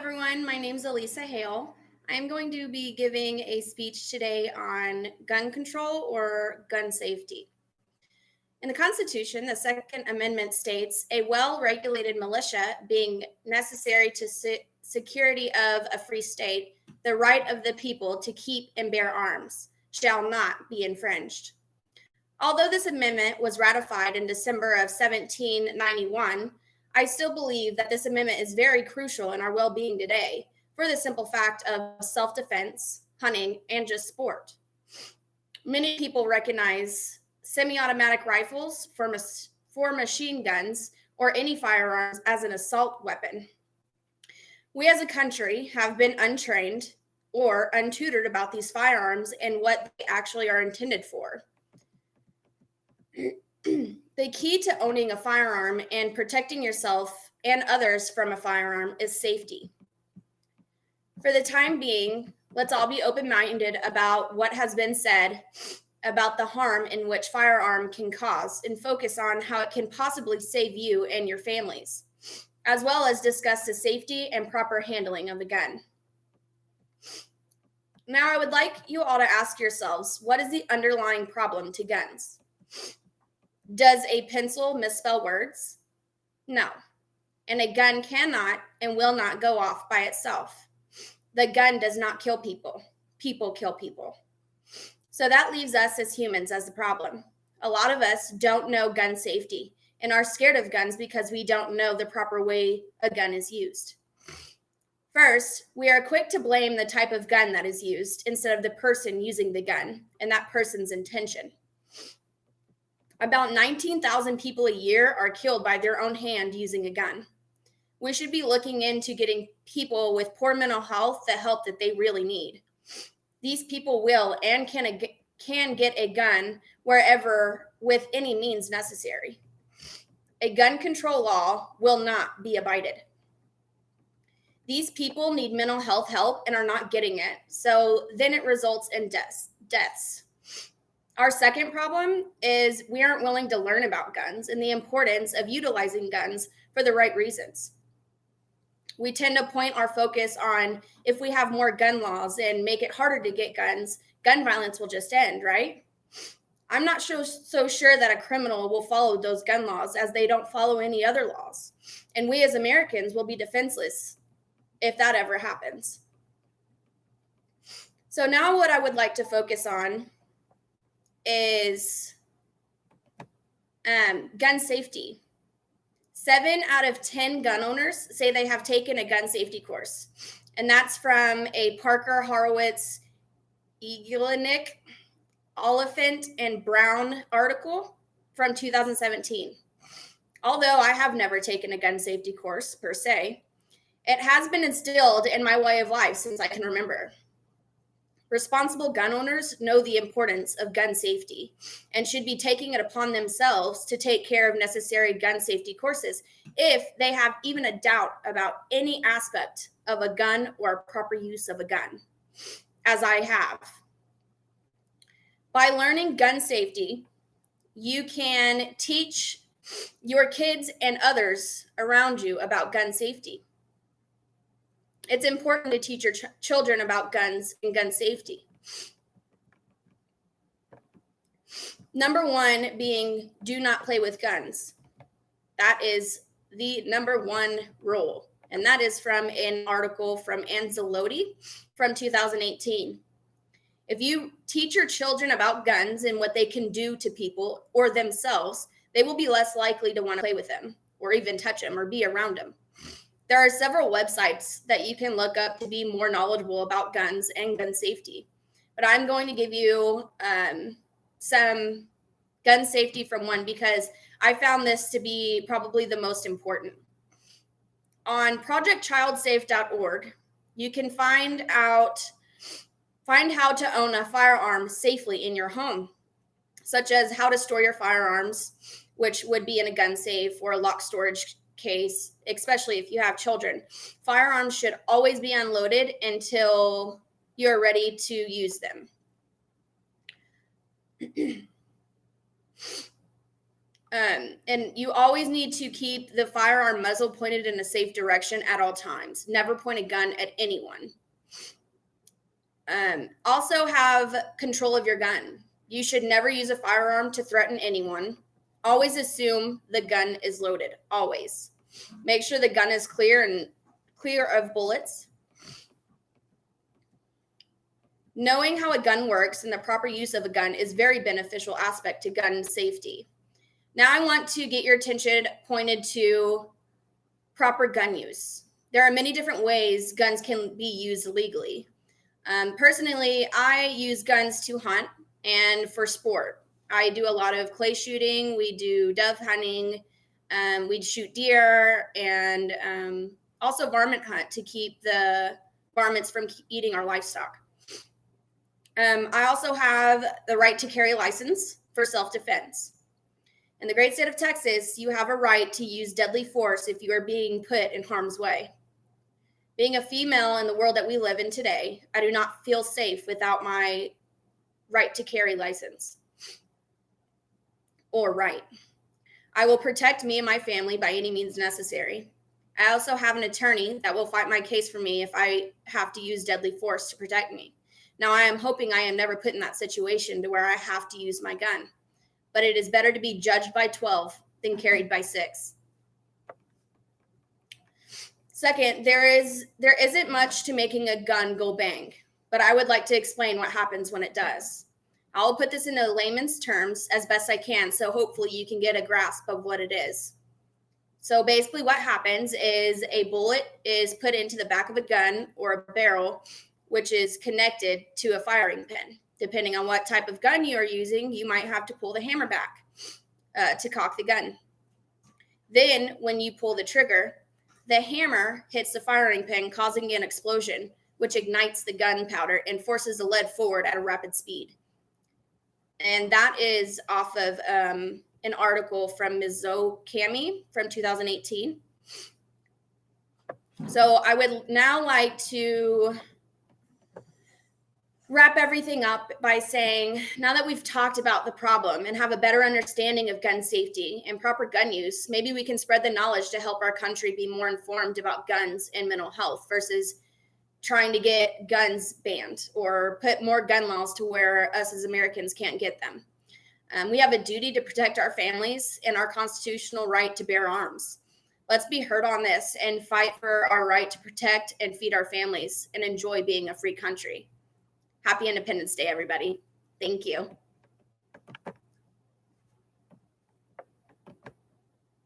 everyone. My name is Elisa Hale. I am going to be giving a speech today on gun control or gun safety. In the Constitution, the Second Amendment states a well-regulated militia being necessary to security of a free state, the right of the people to keep and bear arms shall not be infringed. Although this amendment was ratified in December of 1791, I still believe that this amendment is very crucial in our well-being today for the simple fact of self-defense, hunting, and just sport. Many people recognize semi-automatic rifles for machine guns or any firearms as an assault weapon. We as a country have been untrained or untutored about these firearms and what they actually are intended for. The key to owning a firearm and protecting yourself and others from a firearm is safety. For the time being, let's all be open-minded about what has been said about the harm in which firearm can cause and focus on how it can possibly save you and your families, as well as discuss the safety and proper handling of the gun. Now, I would like you all to ask yourselves, what is the underlying problem to guns? Does a pencil misspell words? No. And a gun cannot and will not go off by itself. The gun does not kill people. People kill people. So that leaves us as humans as the problem. A lot of us don't know gun safety and are scared of guns because we don't know the proper way a gun is used. First, we are quick to blame the type of gun that is used instead of the person using the gun and that person's intention. About 19,000 people a year are killed by their own hand using a gun. We should be looking into getting people with poor mental health the help that they really need. These people will and can get a gun wherever with any means necessary. A gun control law will not be abided. These people need mental health help and are not getting it, so then it results in deaths. Our second problem is we aren't willing to learn about guns and the importance of utilizing guns for the right reasons. We tend to point our focus on if we have more gun laws and make it harder to get guns, gun violence will just end, right? I'm not so sure that a criminal will follow those gun laws as they don't follow any other laws. And we as Americans will be defenseless if that ever happens. So now what I would like to focus on is gun safety. 7 out of 10 gun owners say they have taken a gun safety course. And that's from a Parker Horowitz, Eaglenik, Oliphant, and Brown article from 2017. Although I have never taken a gun safety course per se, it has been instilled in my way of life since I can remember. Responsible gun owners know the importance of gun safety and should be taking it upon themselves to take care of necessary gun safety courses if they have even a doubt about any aspect of a gun or proper use of a gun, as I have. By learning gun safety, you can teach your kids and others around you about gun safety. It's important to teach your children about guns and gun safety. Number one being do not play with guns. That is the number one rule. And that is from an article from Anzalotti from 2018. If you teach your children about guns and what they can do to people or themselves, they will be less likely to want to play with them or even touch them or be around them. There are several websites that you can look up to be more knowledgeable about guns and gun safety. But I'm going to give you some gun safety from one because I found this to be probably the most important. On projectchildsafe.org, you can find how to own a firearm safely in your home, such as how to store your firearms, which would be in a gun safe or a locked storage case, especially if you have children. Firearms should always be unloaded until you're ready to use them. And you always need to keep the firearm muzzle pointed in a safe direction at all times. Never point a gun at anyone. Also have control of your gun. You should never use a firearm to threaten anyone. Always assume the gun is loaded. Always. Make sure the gun is clear of bullets. Knowing how a gun works and the proper use of a gun is very beneficial aspect to gun safety. Now I want to get your attention pointed to proper gun use. There are many different ways guns can be used legally. Personally, I use guns to hunt and for sport. I do a lot of clay shooting. We do dove hunting. We shoot deer and also varmint hunt to keep the varmints from eating our livestock. I also have the right to carry license for self-defense. In the great state of Texas, you have a right to use deadly force if you are being put in harm's way. Being a female in the world that we live in today, I do not feel safe without my right to carry license or right. I will protect me and my family by any means necessary. I also have an attorney that will fight my case for me if I have to use deadly force to protect me. Now, I am hoping I am never put in that situation to where I have to use my gun, but it is better to be judged by 12 than carried by 6. Second, there isn't much to making a gun go bang, but I would like to explain what happens when it does. I'll put this into layman's terms as best I can, so hopefully you can get a grasp of what it is. So basically what happens is a bullet is put into the back of a gun or a barrel, which is connected to a firing pin. Depending on what type of gun you are using, you might have to pull the hammer back to cock the gun. Then when you pull the trigger, the hammer hits the firing pin, causing an explosion, which ignites the gunpowder and forces the lead forward at a rapid speed. And that is off of an article from Ms. Zoe Cami from 2018. So I would now like to wrap everything up by saying, now that we've talked about the problem and have a better understanding of gun safety and proper gun use, maybe we can spread the knowledge to help our country be more informed about guns and mental health versus trying to get guns banned or put more gun laws to where us as Americans can't get them. We have a duty to protect our families and our constitutional right to bear arms. Let's be heard on this and fight for our right to protect and feed our families and enjoy being a free country. Happy Independence Day, everybody. Thank you.